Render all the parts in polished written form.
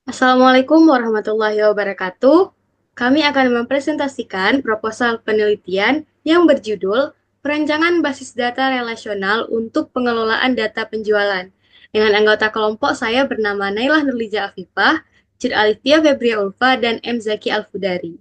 Assalamualaikum warahmatullahi wabarakatuh. Kami akan mempresentasikan proposal penelitian yang berjudul Perancangan Basis Data Relasional untuk Pengelolaan Data Penjualan. Dengan anggota kelompok saya bernama Nailah Nurliza Afifah, Cid Alifia Febria Ulfa, dan M. Zaki Alfudari.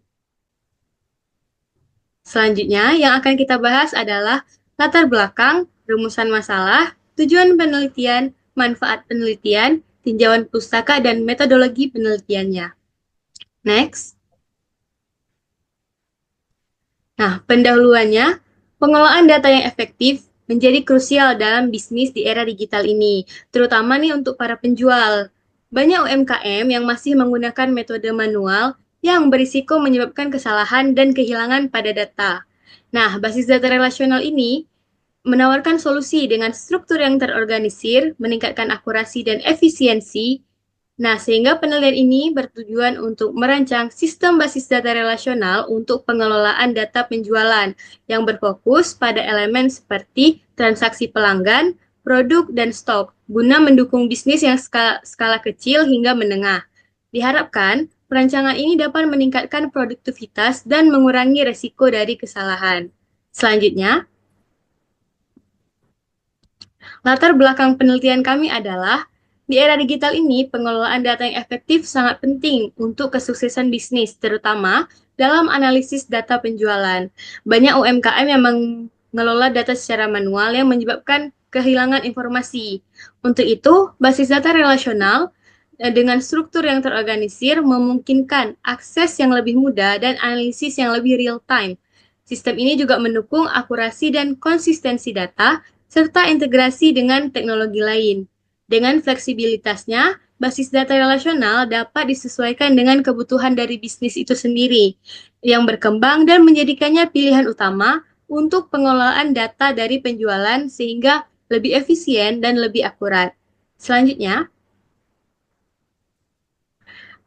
Selanjutnya, yang akan kita bahas adalah latar belakang, rumusan masalah, tujuan penelitian, manfaat penelitian, tinjauan pustaka, dan metodologi penelitiannya. Next. Nah, pendahuluannya, pengelolaan data yang efektif menjadi krusial dalam bisnis di era digital ini, terutama nih untuk para penjual. Banyak UMKM yang masih menggunakan metode manual yang berisiko menyebabkan kesalahan dan kehilangan pada data. Nah, basis data relasional ini menawarkan solusi dengan struktur yang terorganisir, meningkatkan akurasi dan efisiensi. Nah, sehingga penelitian ini bertujuan untuk merancang sistem basis data relasional untuk pengelolaan data penjualan yang berfokus pada elemen seperti transaksi pelanggan, produk, dan stok, guna mendukung bisnis yang skala kecil hingga menengah. Diharapkan, perancangan ini dapat meningkatkan produktivitas dan mengurangi resiko dari kesalahan. Selanjutnya, latar belakang penelitian kami adalah di era digital ini, pengelolaan data yang efektif sangat penting untuk kesuksesan bisnis, terutama dalam analisis data penjualan. Banyak UMKM yang mengelola data secara manual yang menyebabkan kehilangan informasi. Untuk itu, basis data relasional dengan struktur yang terorganisir memungkinkan akses yang lebih mudah dan analisis yang lebih real time. Sistem ini juga mendukung akurasi dan konsistensi data serta integrasi dengan teknologi lain. Dengan fleksibilitasnya, basis data relasional dapat disesuaikan dengan kebutuhan dari bisnis itu sendiri, yang berkembang dan menjadikannya pilihan utama untuk pengelolaan data dari penjualan sehingga lebih efisien dan lebih akurat. Selanjutnya,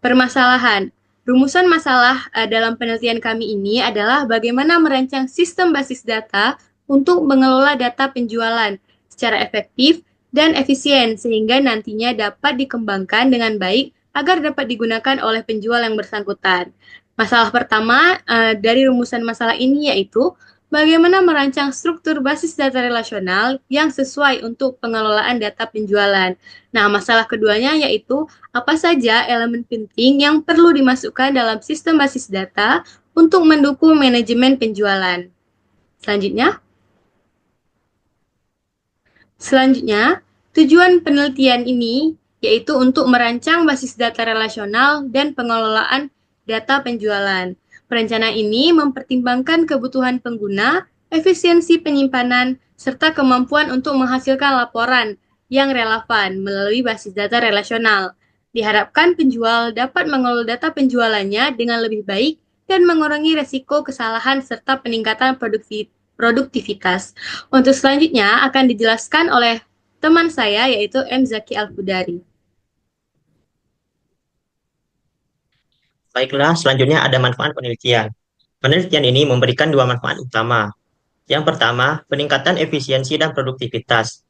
permasalahan. Rumusan masalah dalam penelitian kami ini adalah bagaimana merancang sistem basis data untuk mengelola data penjualan secara efektif dan efisien sehingga nantinya dapat dikembangkan dengan baik agar dapat digunakan oleh penjual yang bersangkutan. Masalah pertama dari rumusan masalah ini yaitu bagaimana merancang struktur basis data relasional yang sesuai untuk pengelolaan data penjualan. Nah, masalah keduanya yaitu apa saja elemen penting yang perlu dimasukkan dalam sistem basis data untuk mendukung manajemen penjualan. Selanjutnya, Selanjutnya, tujuan penelitian ini yaitu untuk merancang basis data relasional dan pengelolaan data penjualan. Perencanaan ini mempertimbangkan kebutuhan pengguna, efisiensi penyimpanan, serta kemampuan untuk menghasilkan laporan yang relevan melalui basis data relasional. Diharapkan penjual dapat mengelola data penjualannya dengan lebih baik dan mengurangi resiko kesalahan serta peningkatan produktivitas. Untuk selanjutnya akan dijelaskan oleh teman saya yaitu M. Zaki Alfudari. Baiklah, selanjutnya ada manfaat penelitian. Penelitian ini memberikan dua manfaat utama. Yang pertama, peningkatan efisiensi dan produktivitas.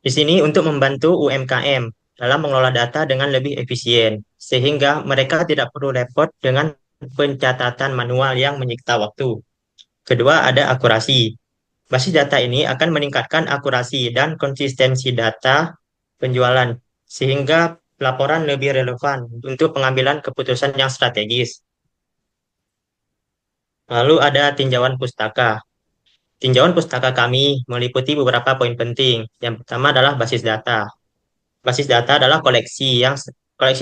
Di sini untuk membantu UMKM dalam mengelola data dengan lebih efisien, sehingga mereka tidak perlu repot dengan pencatatan manual yang menyita waktu. Kedua, ada akurasi. Basis data ini akan meningkatkan akurasi dan konsistensi data penjualan, sehingga laporan lebih relevan untuk pengambilan keputusan yang strategis. Lalu ada tinjauan pustaka. Tinjauan pustaka kami meliputi beberapa poin penting. Yang pertama adalah basis data. Basis data adalah koleksi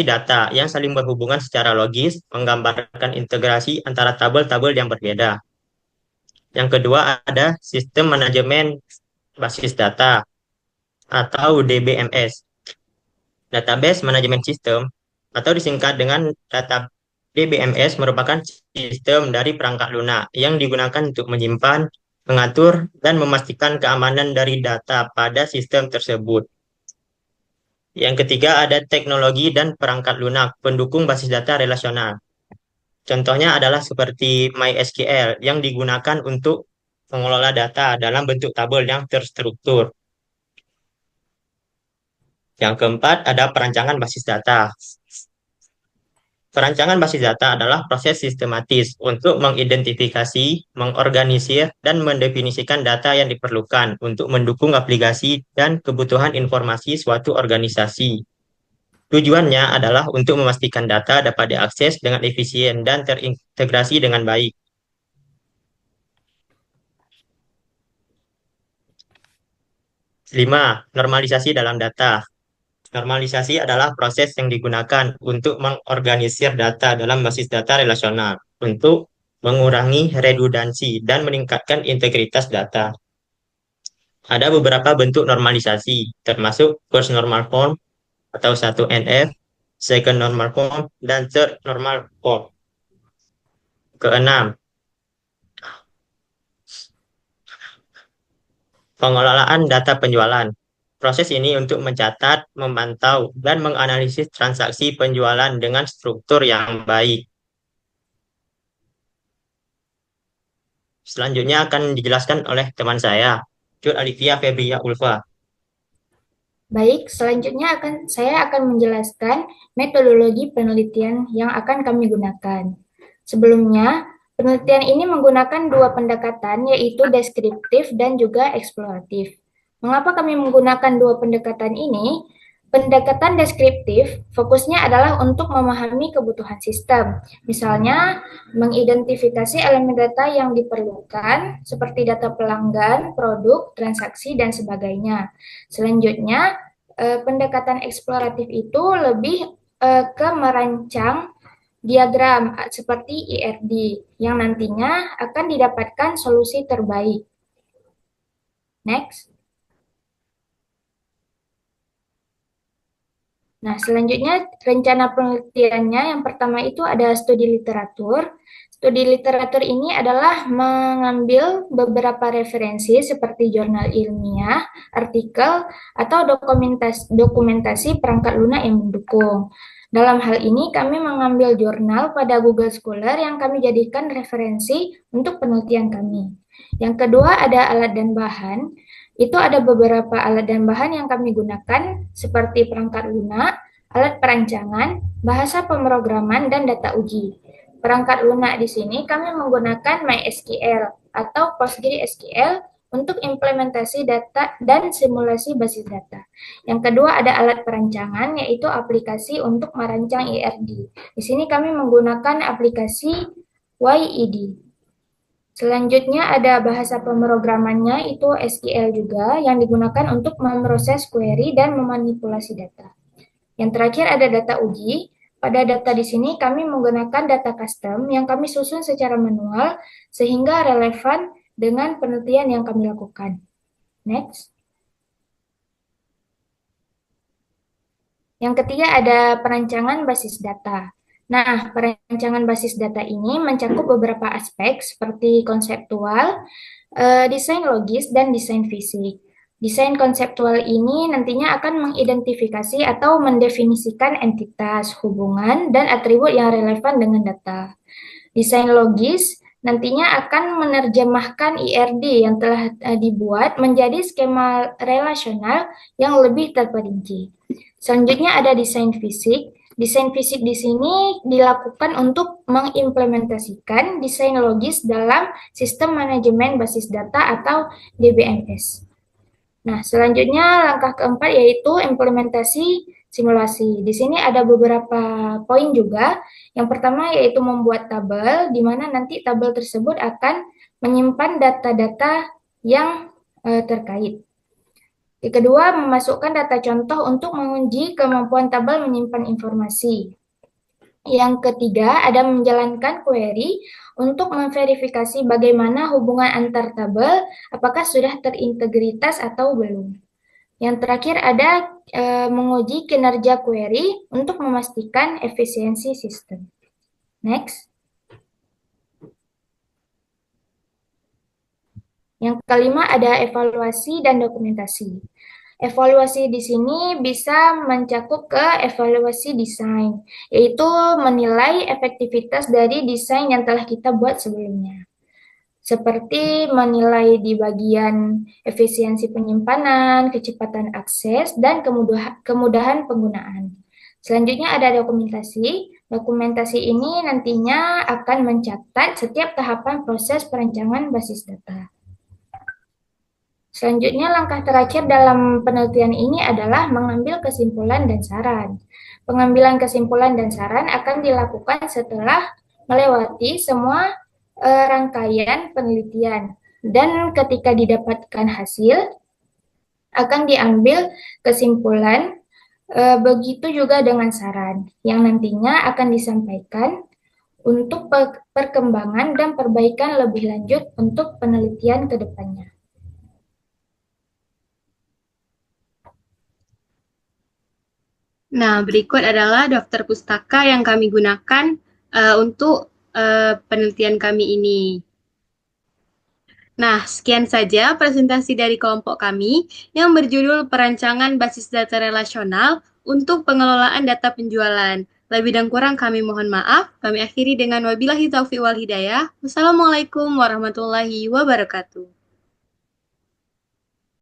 data yang saling berhubungan secara logis, menggambarkan integrasi antara tabel-tabel yang berbeda. Yang kedua ada sistem manajemen basis data atau DBMS. Database Management System atau disingkat dengan data DBMS merupakan sistem dari perangkat lunak yang digunakan untuk menyimpan, mengatur, dan memastikan keamanan dari data pada sistem tersebut. Yang ketiga ada teknologi dan perangkat lunak pendukung basis data relasional. Contohnya adalah seperti MySQL yang digunakan untuk mengelola data dalam bentuk tabel yang terstruktur. Yang keempat ada perancangan basis data. Perancangan basis data adalah proses sistematis untuk mengidentifikasi, mengorganisir, dan mendefinisikan data yang diperlukan untuk mendukung aplikasi dan kebutuhan informasi suatu organisasi. Tujuannya adalah untuk memastikan data dapat diakses dengan efisien dan terintegrasi dengan baik. 5. Normalisasi dalam data. Normalisasi adalah proses yang digunakan untuk mengorganisir data dalam basis data relasional untuk mengurangi redundansi dan meningkatkan integritas data. Ada beberapa bentuk normalisasi, termasuk first normal form atau 1NF, second normal form, dan third normal form. Keenam, pengelolaan data penjualan. Proses ini untuk mencatat, memantau, dan menganalisis transaksi penjualan dengan struktur yang baik. Selanjutnya akan dijelaskan oleh teman saya, Cut Alivia Febria Ulfa. Baik, selanjutnya saya akan menjelaskan metodologi penelitian yang akan kami gunakan. Sebelumnya, penelitian ini menggunakan dua pendekatan, yaitu deskriptif dan juga eksploratif. Mengapa kami menggunakan dua pendekatan ini? Pendekatan deskriptif fokusnya adalah untuk memahami kebutuhan sistem. Misalnya, mengidentifikasi elemen data yang diperlukan, seperti data pelanggan, produk, transaksi, dan sebagainya. Selanjutnya, pendekatan eksploratif itu lebih ke merancang diagram seperti IRD yang nantinya akan didapatkan solusi terbaik. Next. Nah, selanjutnya rencana penelitiannya yang pertama itu ada studi literatur. Studi literatur ini adalah mengambil beberapa referensi seperti jurnal ilmiah, artikel, atau dokumentasi perangkat lunak yang mendukung. Dalam hal ini kami mengambil jurnal pada Google Scholar yang kami jadikan referensi untuk penelitian kami. Yang kedua ada alat dan bahan. Itu ada beberapa alat dan bahan yang kami gunakan seperti perangkat lunak, alat perancangan, bahasa pemrograman, dan data uji. Perangkat lunak di sini kami menggunakan MySQL atau PostgreSQL untuk implementasi data dan simulasi basis data. Yang kedua ada alat perancangan yaitu aplikasi untuk merancang IRD. Di sini kami menggunakan aplikasi YED. Selanjutnya ada bahasa pemrogramannya itu SQL juga yang digunakan untuk memproses query dan memanipulasi data. Yang terakhir ada data uji. Pada data di sini kami menggunakan data custom yang kami susun secara manual sehingga relevan dengan penelitian yang kami lakukan. Next. Yang ketiga ada perancangan basis data. Nah, perancangan basis data ini mencakup beberapa aspek seperti konseptual, desain logis, dan desain fisik. Desain konseptual ini nantinya akan mengidentifikasi atau mendefinisikan entitas, hubungan, dan atribut yang relevan dengan data. Desain logis nantinya akan menerjemahkan IRD yang telah dibuat menjadi skema relasional yang lebih terperinci. Selanjutnya ada desain fisik. Desain fisik di sini dilakukan untuk mengimplementasikan desain logis dalam sistem manajemen basis data atau DBMS. Nah, selanjutnya langkah keempat yaitu implementasi simulasi. Di sini ada beberapa poin juga. Yang pertama yaitu membuat tabel, di mana nanti tabel tersebut akan menyimpan data-data yang terkait. Yang kedua, memasukkan data contoh untuk menguji kemampuan tabel menyimpan informasi. Yang ketiga, ada menjalankan query untuk memverifikasi bagaimana hubungan antar tabel, apakah sudah terintegritas atau belum. Yang terakhir ada menguji kinerja query untuk memastikan efisiensi sistem. Next. Yang kelima ada evaluasi dan dokumentasi. Evaluasi di sini bisa mencakup ke evaluasi desain, yaitu menilai efektivitas dari desain yang telah kita buat sebelumnya. Seperti menilai di bagian efisiensi penyimpanan, kecepatan akses, dan kemudahan penggunaan. Selanjutnya ada dokumentasi. Dokumentasi ini nantinya akan mencatat setiap tahapan proses perancangan basis data. Selanjutnya, langkah terakhir dalam penelitian ini adalah mengambil kesimpulan dan saran. Pengambilan kesimpulan dan saran akan dilakukan setelah melewati semua rangkaian penelitian. Dan ketika didapatkan hasil, akan diambil kesimpulan, begitu juga dengan saran, yang nantinya akan disampaikan untuk perkembangan dan perbaikan lebih lanjut untuk penelitian ke depannya. Nah, berikut adalah daftar pustaka yang kami gunakan untuk penelitian kami ini. Nah, sekian saja presentasi dari kelompok kami yang berjudul Perancangan Basis Data Relasional untuk Pengelolaan Data Penjualan. Lebih dan kurang kami mohon maaf. Kami akhiri dengan wabillahi taufiq wal hidayah. Wassalamualaikum warahmatullahi wabarakatuh.